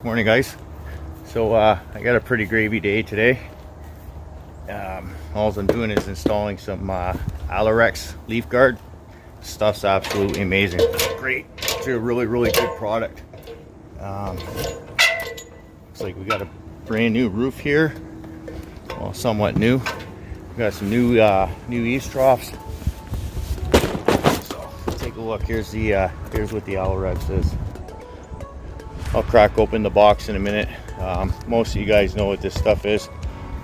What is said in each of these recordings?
Morning, guys. So I got a pretty gravy day today. All I'm doing is installing some Alu-rex leaf guard. Stuff's absolutely amazing. Great. It's a really good product. Looks like we got a brand new roof here. Well, somewhat new. We got some new eaves troughs. So take a look. Here's what the Alu-rex is. I'll crack open the box in a minute. Most of you guys know what this stuff is.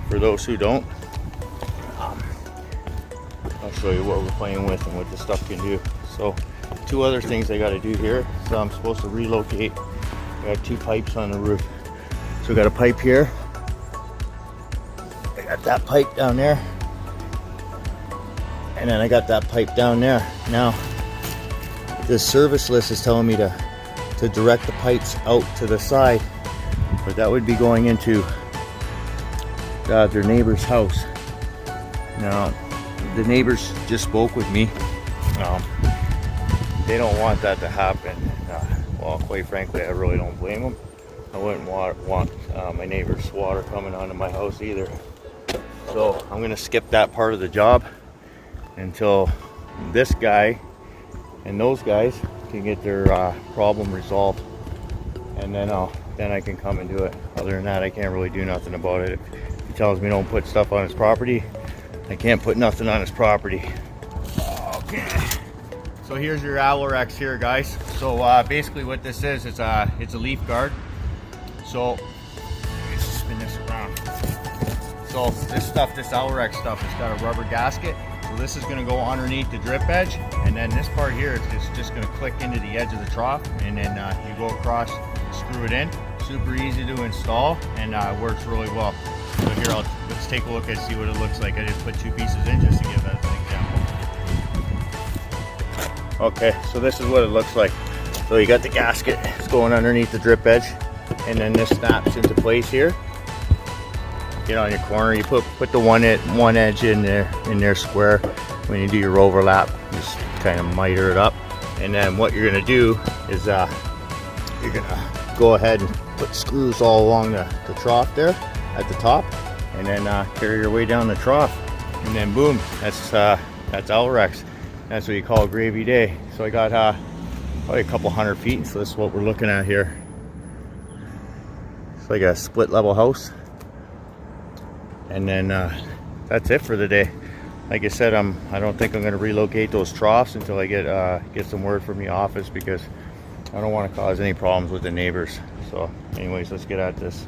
For those who don't, I'll show you what we're playing with and what this stuff can do. So, two other things I got to do here. So I'm supposed to relocate. I got two pipes on the roof. So we got a pipe here. I got that pipe down there, and then I got that pipe down there. Now, this service list is telling me to direct the pipes out to the side, but that would be going into their neighbor's house. Now, the neighbors just spoke with me. They don't want that to happen. Well, quite frankly, I really don't blame them. I wouldn't want my neighbor's water coming onto my house either. So I'm going to skip that part of the job until this guy and those guys can get their problem resolved, and then I can come and do it. Other than that, I can't really do nothing about it. If he tells me don't put stuff on his property, I can't put nothing on his property. Okay. So here's your Alu-rex here, guys. So basically what this is, it's a leaf guard. So let's spin this around. So this Alu-rex stuff, it's got a rubber gasket. So this is going to go underneath the drip edge, and then this part here is just going to click into the edge of the trough, and then you go across, screw it in. Super easy to install, and works really well. So here, let's take a look and see what it looks like. I just put two pieces in just to give that an example. Okay, so this is what it looks like. So you got the gasket, it's going underneath the drip edge, and then this snaps into place here. Get on your corner, you put the one edge in there square. When you do your overlap, just kind of miter it up, and then what you're gonna do is you're gonna go ahead and put screws all along the trough there at the top, and then carry your way down the trough, and then boom, that's Alu-rex. That's what you call a gravy day. So I got probably a couple 100 feet. So this is what we're looking at here. It's like a split level house. And then that's it for the day. Like I said, I don't think I'm going to relocate those troughs until I get some word from the office, because I don't want to cause any problems with the neighbors. So anyways, let's get at this.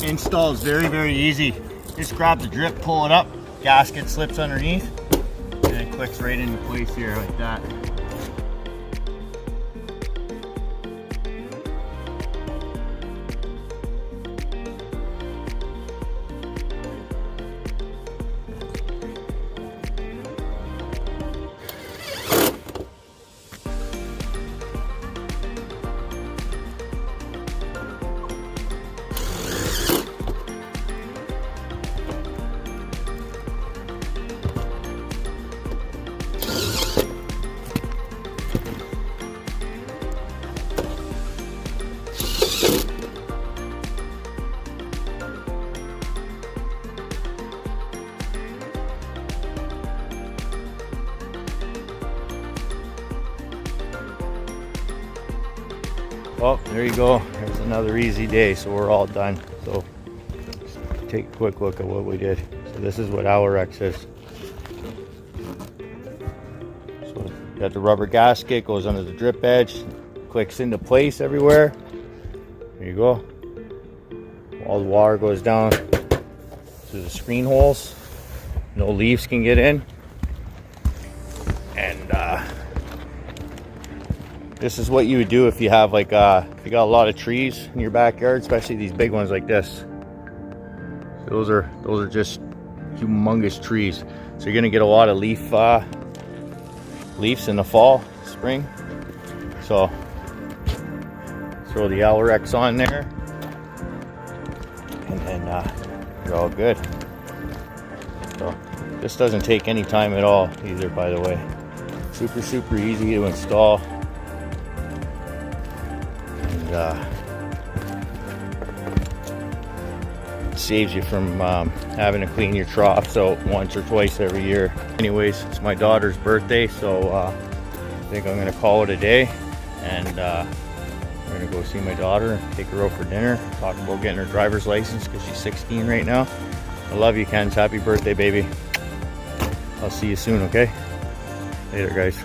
Install is very easy. Just grab the drip, pull it up, gasket slips underneath, and it clicks right into place here like that. Well, there you go. There's another easy day, so we're all done. So take a quick look at what we did. So this is what Alu-rex is. So you got the rubber gasket, goes under the drip edge, clicks into place everywhere. There you go. All the water goes down to the screen holes. No leaves can get in. And this is what you would do if you have like if you got a lot of trees in your backyard, especially these big ones like this. Those are just humongous trees. So you're gonna get a lot of leaves in the fall, spring. So throw the Alu-rex on there, and then you're all good. So this doesn't take any time at all either, by the way. Super easy to install. And saves you from having to clean your troughs out once or twice every year. Anyways, it's my daughter's birthday, so I think I'm gonna call it a day, and we're gonna go see my daughter and take her out for dinner, talk about getting her driver's license because she's 16 right now. I love you, Kens. Happy birthday, baby. I'll see you soon, okay? Later, guys.